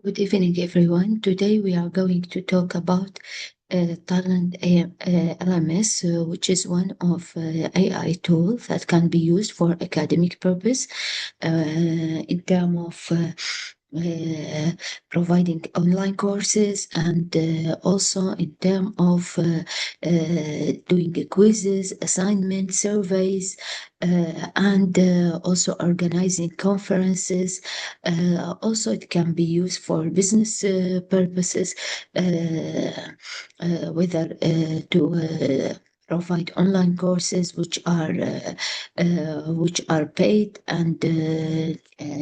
Good evening, everyone. Today we are going to talk about Talent LMS, which is one of AI tools that can be used for academic purpose in terms of uh, providing online courses and also in terms of doing quizzes, assignments, surveys, and also organizing conferences. Also, it can be used for business purposes, whether to provide online courses which are paid and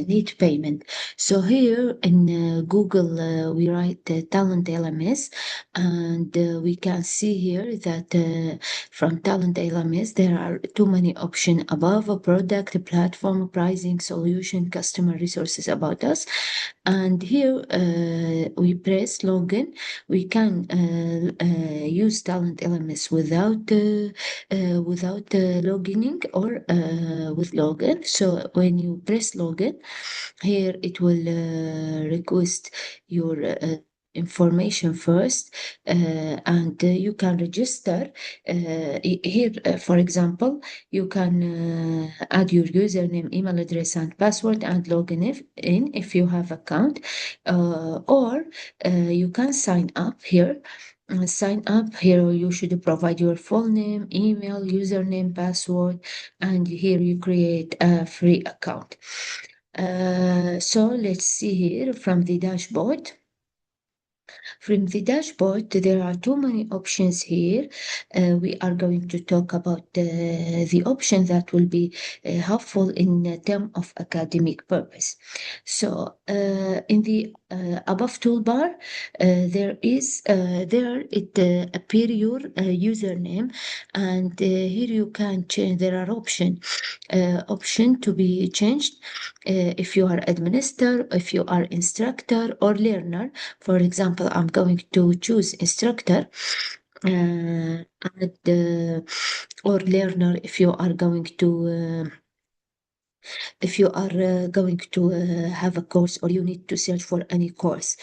need payment. So here in Google, we write Talent LMS, and we can see here that from Talent LMS there are too many options above: a product, platform, pricing, solution, customer resources, about us. And here we press login. We can use Talent LMS without logging or with login. So when you press login, here it will request your information first, and you can register. Here, for example, you can add your username, email address, and password, and log in if you have account, or you can sign up here. Sign up here, you should provide your full name, email, username, password, and here you create a free account. So let's see here from the dashboard. From the dashboard, there are too many options here. We are going to talk about the option that will be helpful in terms of academic purpose. So, in the above toolbar, there it appear your username, and here you can change. There are option to be changed if you are administrator, if you are instructor or learner. For example, I'm going to choose instructor, and or learner if you are going to have a course or you need to search for any course.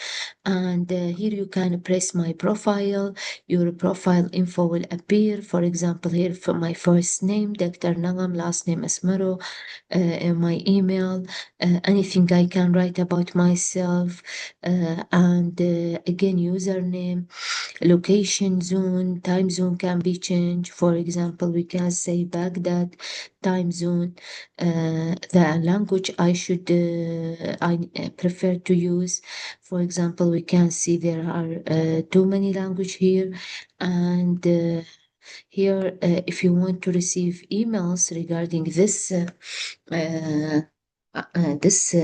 And here you can press my profile. Your profile info will appear. For example, here for my first name, Dr. Nagam, last name Asmaro, my email, anything I can write about myself, and again, username, location zone, time zone can be changed. For example, we can say Baghdad time zone, the language I prefer to use. For example, we can see there are too many language here, and here, if you want to receive emails regarding uh, this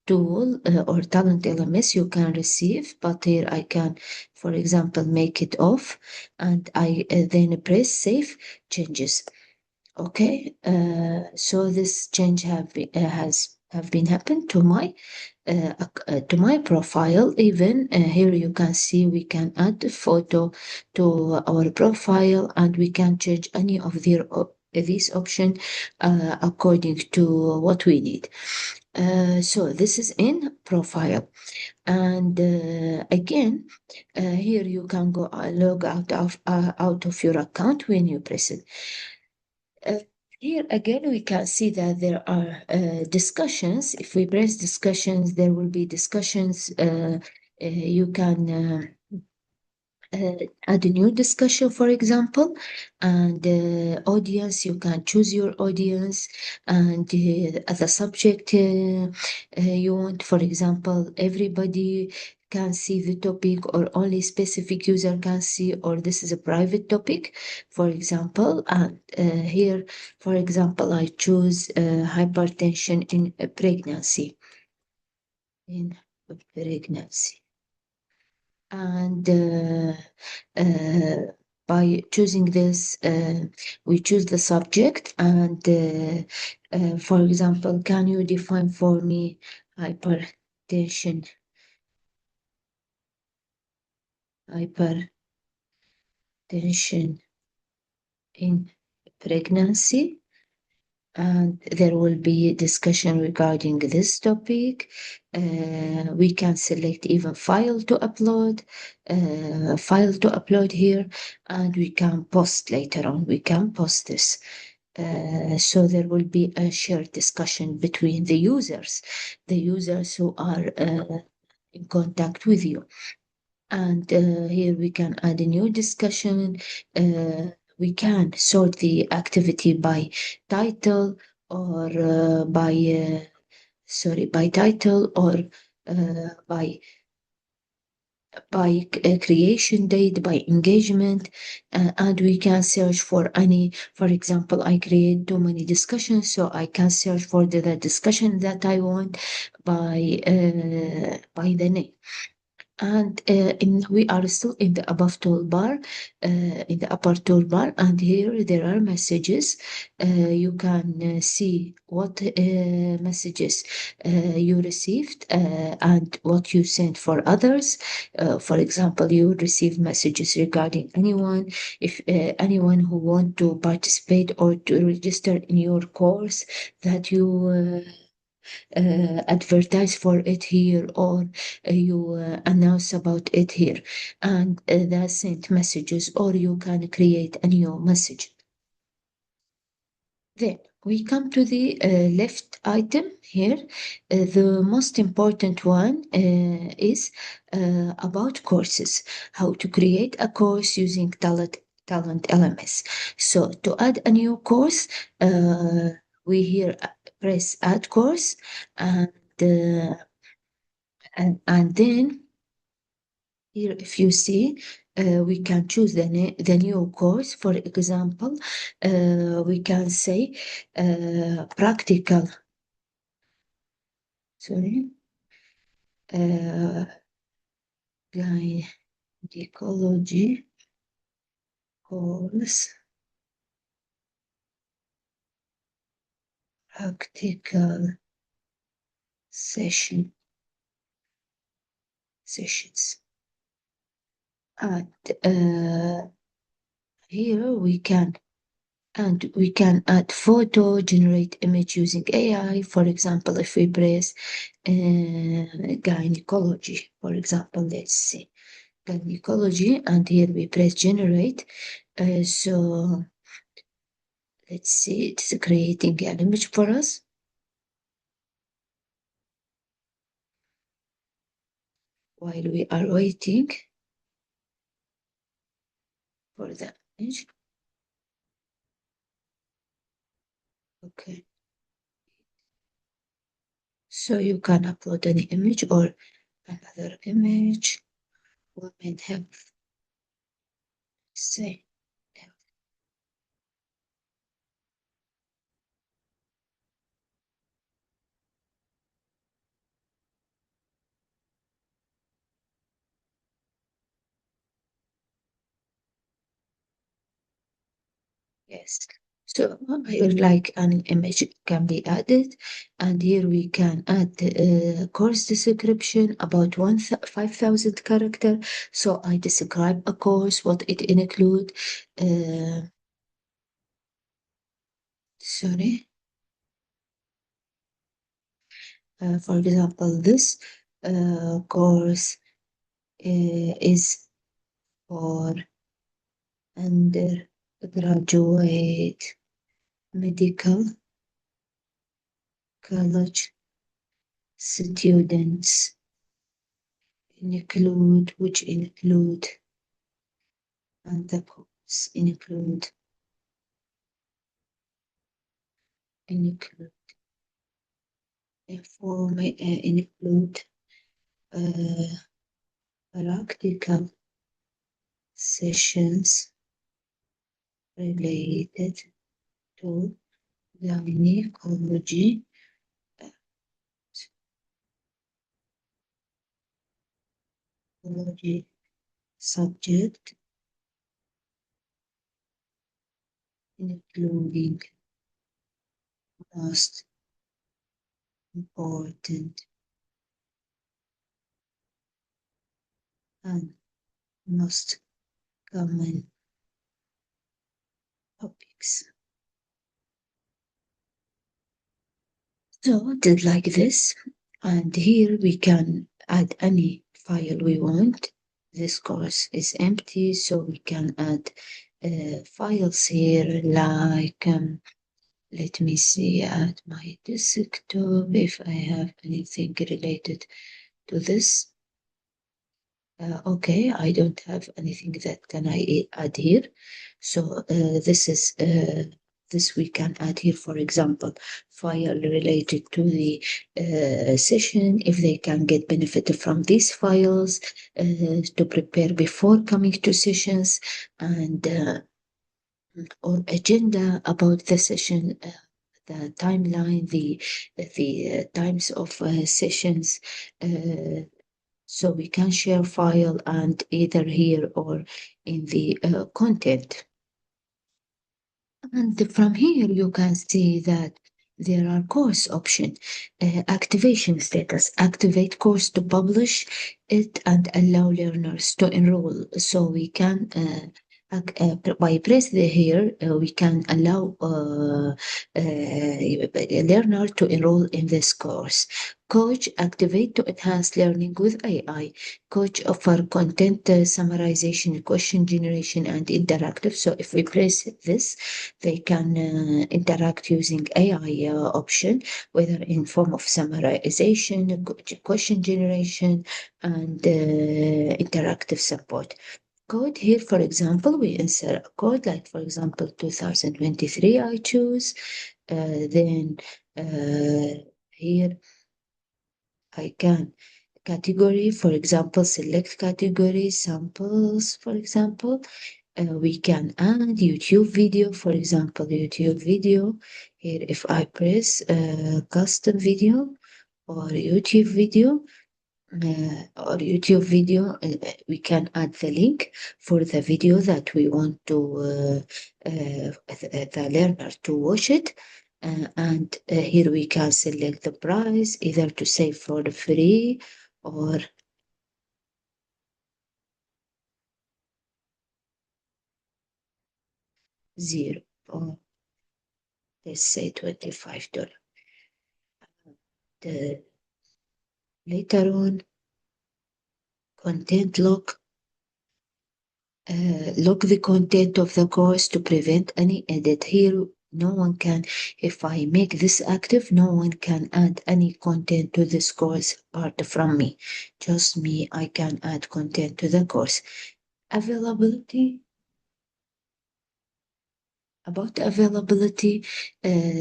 tool or Talent LMS, you can receive, but here I can, for example, make it off, and I then press Save Changes. Okay, so this change have been happened to my profile. Even here you can see we can add a photo to our profile, and we can change any of these options according to what we need. So this is in profile, and again, here you can go log out of your account when you press it. Uh, Here again, we can see that there are discussions. If we press discussions, there will be discussions. You can add a new discussion, for example, and audience, you can choose your audience, and the subject you want. For example, everybody can see the topic, or only specific user can see, or this is a private topic, for example. And here, for example, I choose hypertension in pregnancy. In pregnancy. And by choosing this, we choose the subject, and for example, can you define for me hypertension, hypertension in pregnancy? and there will be discussion regarding this topic. We can select even file to upload here, and we can post later on. We can post this. So there will be a shared discussion between the users who are in contact with you. And here we can add a new discussion. We can sort the activity by title or by title or by creation date, by engagement, and we can search for any, for example, I create too many discussions, so I can search for the discussion that I want by the name. And we are still in the above toolbar, in the upper toolbar, and here there are messages. You can see what messages you received and what you sent for others. For example, you receive messages regarding anyone, if anyone who want to participate or to register in your course that you advertise for it here, or you announce about it here, and that sent messages, or you can create a new message. Then we come to the left item here. The most important one is about courses, how to create a course using Talent LMS. So to add a new course, we here press add course, and uh, and then here, if you see, we can choose the new course. For example, we can say practical, sorry, uh, gynecology course, practical sessions. And here we can add photo, generate image using AI. For example, if we press gynecology, for example, let's see gynecology, and here we press generate. So let's see, it's creating an image for us. While we are waiting for the image. Okay. So you can upload any image or another image. Women health, say. Yes. So like an image can be added, and here we can add a course description about 5,000 character. So I describe a course, what it include. Uh, sorry. For example, this course is for undergraduate medical college students, which include, and the course include include uh, practical sessions related to gynecology, uh, gynecology subject, including most important and most common topics. So it is like this, and here we can add any file we want. This course is empty, so we can add files here like let me see at my desktop if I have anything related to this. Okay, I don't have anything that can I add here. So this we can add here, for example, file related to the session, if they can get benefit from these files to prepare before coming to sessions, and or agenda about the session, the timeline, the times of sessions. So we can share file and either here or in the content. And from here, you can see that there are course options. Activation status, activate course to publish it and allow learners to enroll. So we can, by press the here, we can allow a learner to enroll in this course. Coach, activate to enhance learning with AI. Coach offer content summarization, question generation, and interactive. So if we press this, they can interact using AI option, whether in form of summarization, question generation, and interactive support. Code here, for example, we insert a code like, for example, 2023 I choose. Then here I can category, for example, select category, samples, for example. We can add YouTube video, for example, YouTube video. Here, if I press custom video or YouTube video, we can add the link for the video that we want to the learner to watch it. And here we can select the price, either to save for the free or zero, or let's say $25. The, later on, content log the content of the course to prevent any edit. Here, no one can, if I make this active, no one can add any content to this course apart from me. Just me, I can add content to the course. Availability. About availability,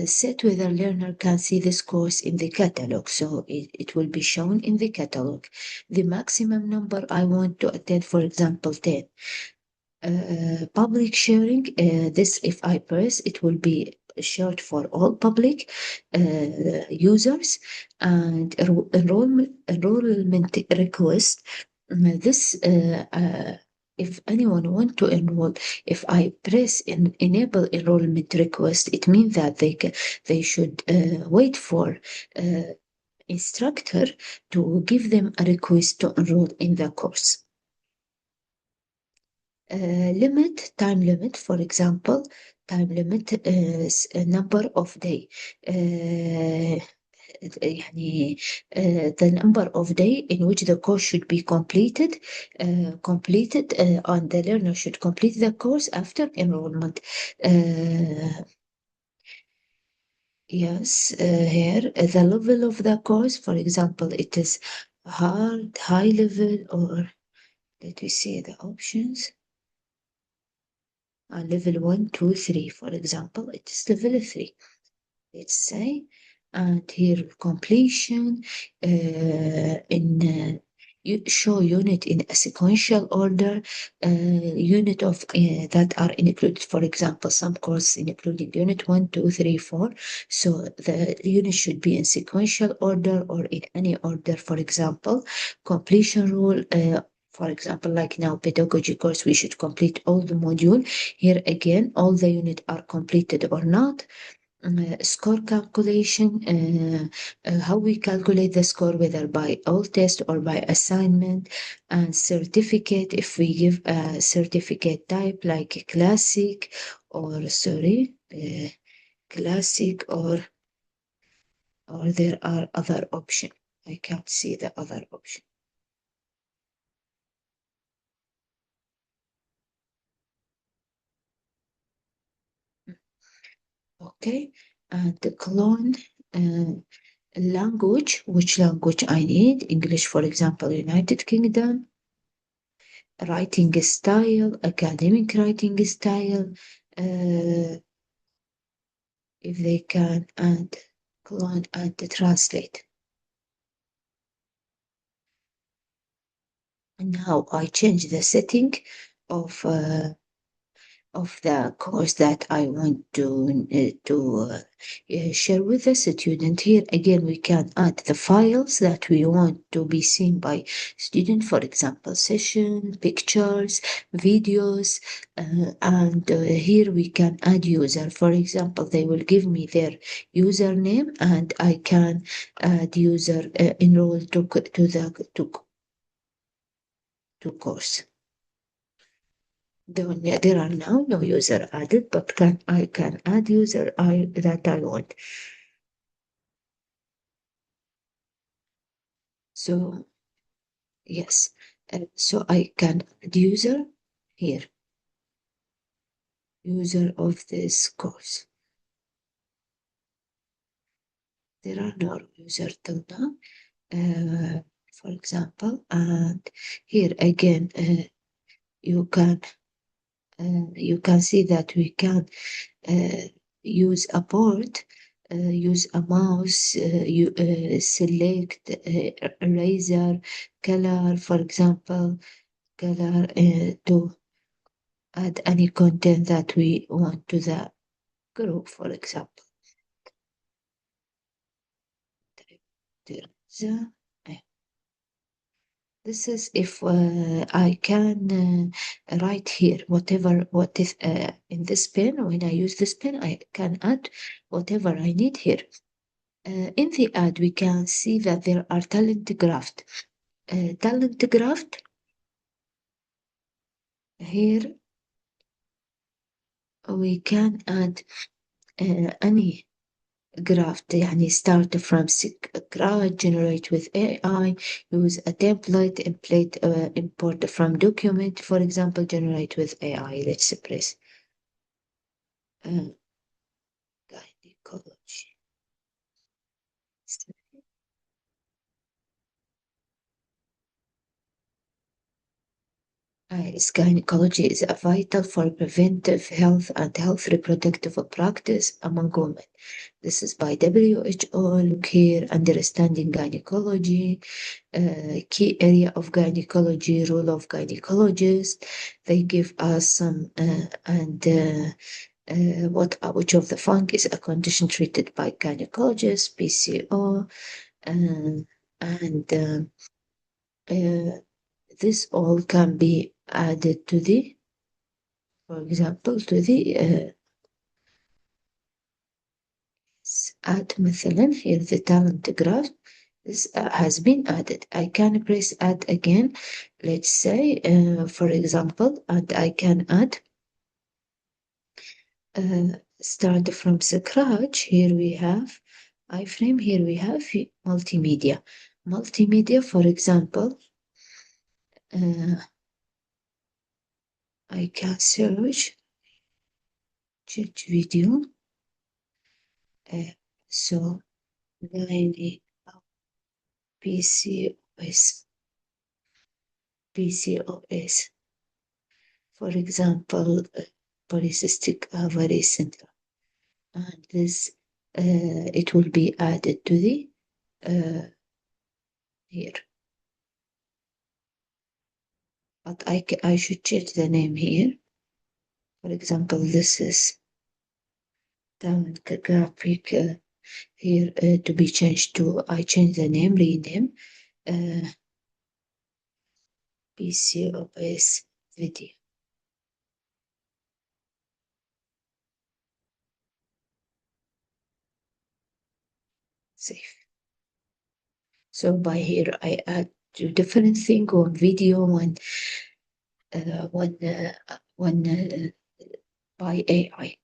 set whether learner can see this course in the catalog. So it will be shown in the catalog. The maximum number I want to attend, for example, 10. Public sharing, this if I press, it will be shared for all public users, and enrollment request. This if anyone want to enroll, if I press enable enrollment request, it means that they should wait for instructor to give them a request to enroll in the course. Time limit, for example, time limit is a number of day. يعني the number of day in which the course should be completed, and the learner should complete the course after enrollment. Yes, here the level of the course, for example, it is hard, high level, or let me see the options. Level 1, 2, 3, for example, it is level 3, let's say. And here completion in you show unit in a sequential order, unit of that are included, for example, some courses including unit 1, 2, 3, 4. So the unit should be in sequential order or in any order. For example, completion rule, for example, like now pedagogy course, we should complete all the module. Here again, all the unit are completed or not. Score calculation, how we calculate the score, whether by all test or by assignment. And certificate, if we give a certificate type like classic or classic or or there are other option. I can't see the other option. Okay, and the clone language, which language I need? English, for example, United Kingdom, writing style, academic writing style, if they can, and clone and translate. And now I change the setting of the course that I want to share with the student. Here again, we can add the files that we want to be seen by student, for example, session, pictures, videos, and here we can add user. For example, they will give me their username, and I can add user enroll to course. There are now no user added, but I can add user that I want. So yes, so I can add user here, user of this course. There are no user till now. For example, and here again, you can see that we can use a board, use a mouse, you select eraser, color, for example, color to add any content that we want to the group, for example. So, this is if I can write here what is in this pen. When I use this pen, I can add whatever I need here. In the ad, we can see that there are talent graph. Talent graph here we can add any graph يعني start from scratch, generate with AI, use a template, import from document, for example, generate with AI. Let's press gynecology. Gynecology is a vital for preventive health and health reproductive practice among women. This is by WHO. Look here, understanding gynecology, key area of gynecology, role of gynecologist. They give us some which of the funk is a condition treated by gynecologist, PCO, and this all can be added to the, for example, to the add مثلا here the talent graph. This has been added. I can press add again. Let's say, for example, and I can add start from scratch. Here we have iframe. Here we have multimedia. Multimedia, for example, I can search video. So, PCOS. PCOS. For example, polycystic ovary syndrome. And this, it will be added to the here. But I should change the name here. For example, this is down graphic here to be changed to, I change the name, rename, PCOS video. Save. So by here, I add two different things, one video, one by AI.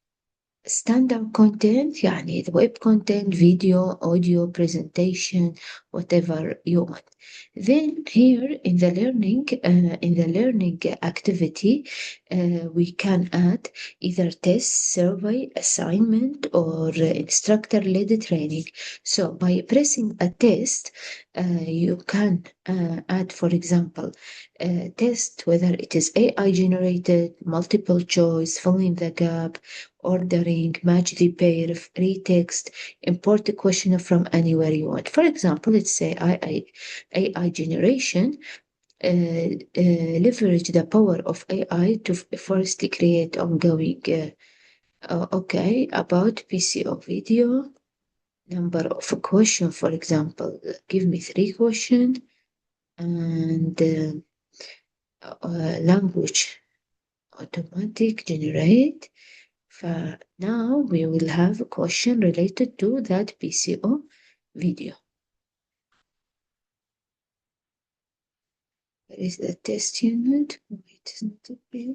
standard content يعني the web content, video, audio, presentation, whatever you want. Then here in the learning activity, we can add either test, survey, assignment, or instructor-led training. So by pressing a test, you can add, for example, test whether it is AI generated, multiple choice, fill in the gap, ordering, match the pair, free text, import a question from anywhere you want. For example, let's say AI generation, leverage the power of AI to first create ongoing, okay, about PCO video, number of question, for example, give me 3 questions, and language automatic generate. Now we will have a question related to that PCO video. Where is the test unit? Wait, it's not appear.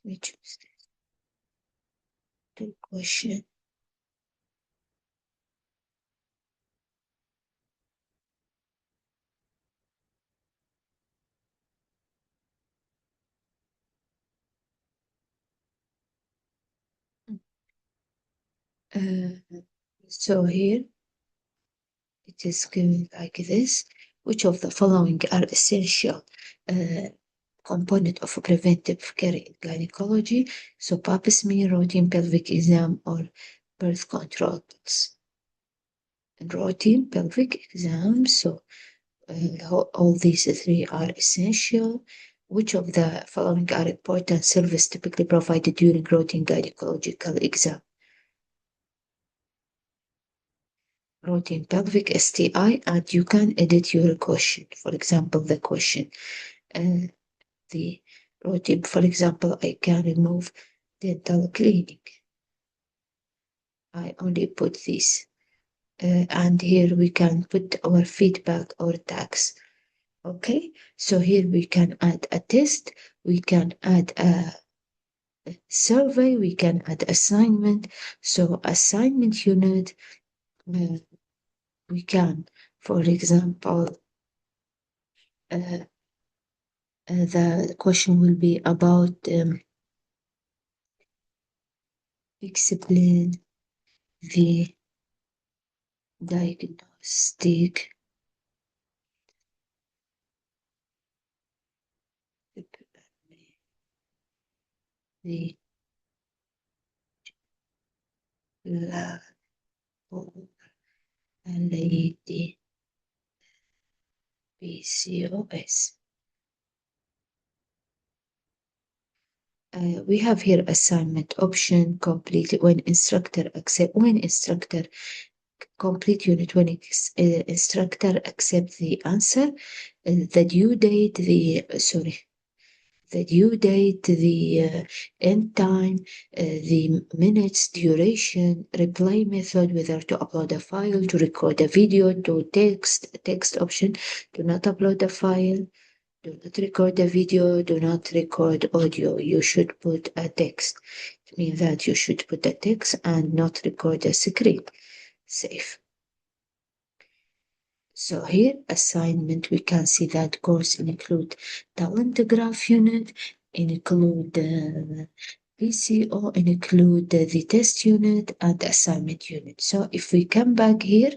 Let me choose the question. So here it is given like this. Which of the following are essential component of preventive care in gynecology? So pap smear, routine pelvic exam, or birth control pills. And routine pelvic exam. So all these 3 are essential. Which of the following are important service typically provided during routine gynecological exam? Routine pelvic STI, and you can edit your question. For example, the question, the routine, for example, I can remove dental cleaning. I only put this. And here we can put our feedback or tags. Okay, so here we can add a test, we can add a survey, we can add assignment. So assignment unit, we can, for example, the question will be about explain the diagnostic the lady PCOS. We have here assignment option complete when instructor complete unit when instructor accept the answer, the due date, the end time, the minutes duration, reply method, whether to upload a file, to record a video, to text option, do not upload a file, do not record a video, do not record audio. You should put a text. It means that you should put a text and not record a screen. Safe. So here, assignment, we can see that course include talent graph unit, include PCO, include the test unit and assignment unit. So if we come back here,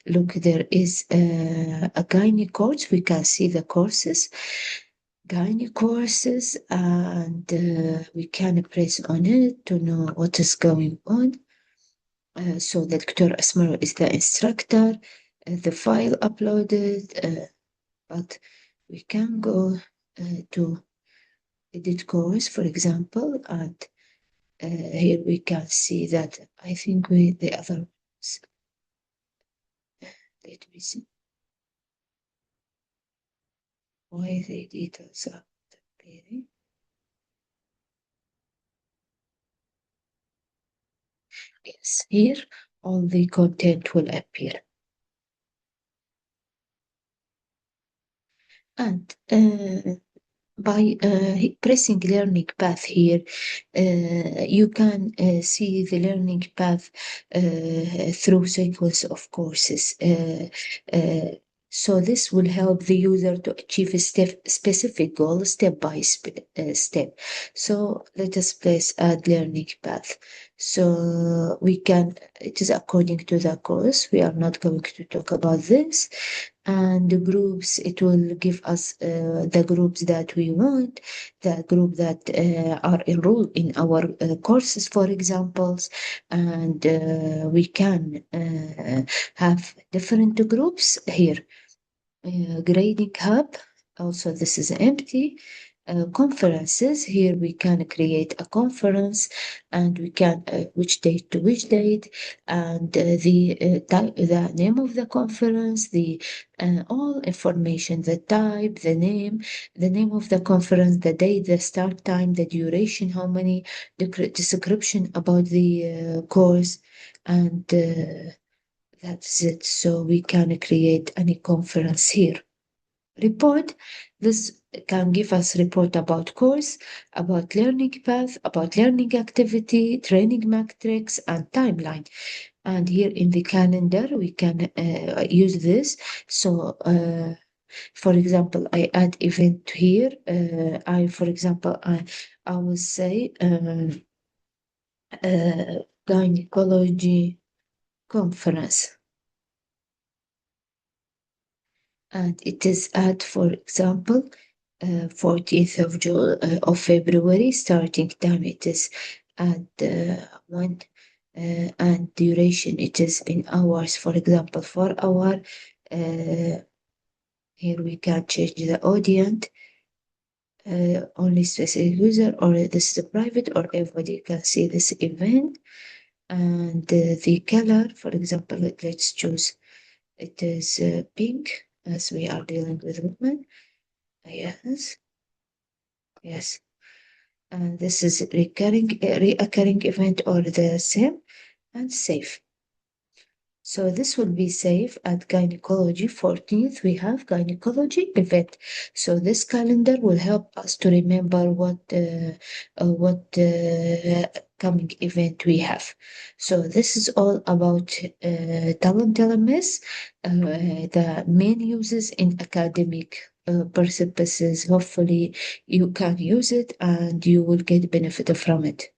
look, there is a gynae course. We can see the courses, gynae courses, and we can press on it to know what is going on. So the Dr. Asmaro is the instructor, the file uploaded, but we can go to edit course, for example, and here we can see that I think the other ones. Let me see why the details are not appearing. Yes, here all the content will appear. And by pressing learning path here, you can see the learning path through sequence of courses. Uh, so this will help the user to achieve a specific goal step by step. So let us place add learning path. So we can, it is according to the course. We are not going to talk about this. And the groups, it will give us the groups that we want, the group that are enrolled in our courses, for examples, and we can have different groups here. Grading hub, also this is empty. Conferences, here we can create a conference and we can which date to which date, and the name of the conference, the all information, the type, the name of the conference, the date, the start time, the duration, how many, the description about the course, and that's it. So we can create any conference here. Report, this can give us report about course, about learning path, about learning activity, training metrics, and timeline. And here in the calendar, we can use this. So, for example, I add event here. For example, I will say gynecology conference. And it is at, for example, 14th of February. Starting time it is at 1, and duration it is in hours. For example, 4 hour. Here we can change the audience. Only specific user, or this is private, or everybody can see this event. And the color, for example, let's choose, it is pink, as we are dealing with women. Yes, yes. And this is reoccurring event, or the same, and save. So this will be safe at gynecology 14th. We have gynecology event. So this calendar will help us to remember what coming event we have. So this is all about Talent LMS, the main uses in academic purposes. Hopefully you can use it and you will get benefit from it.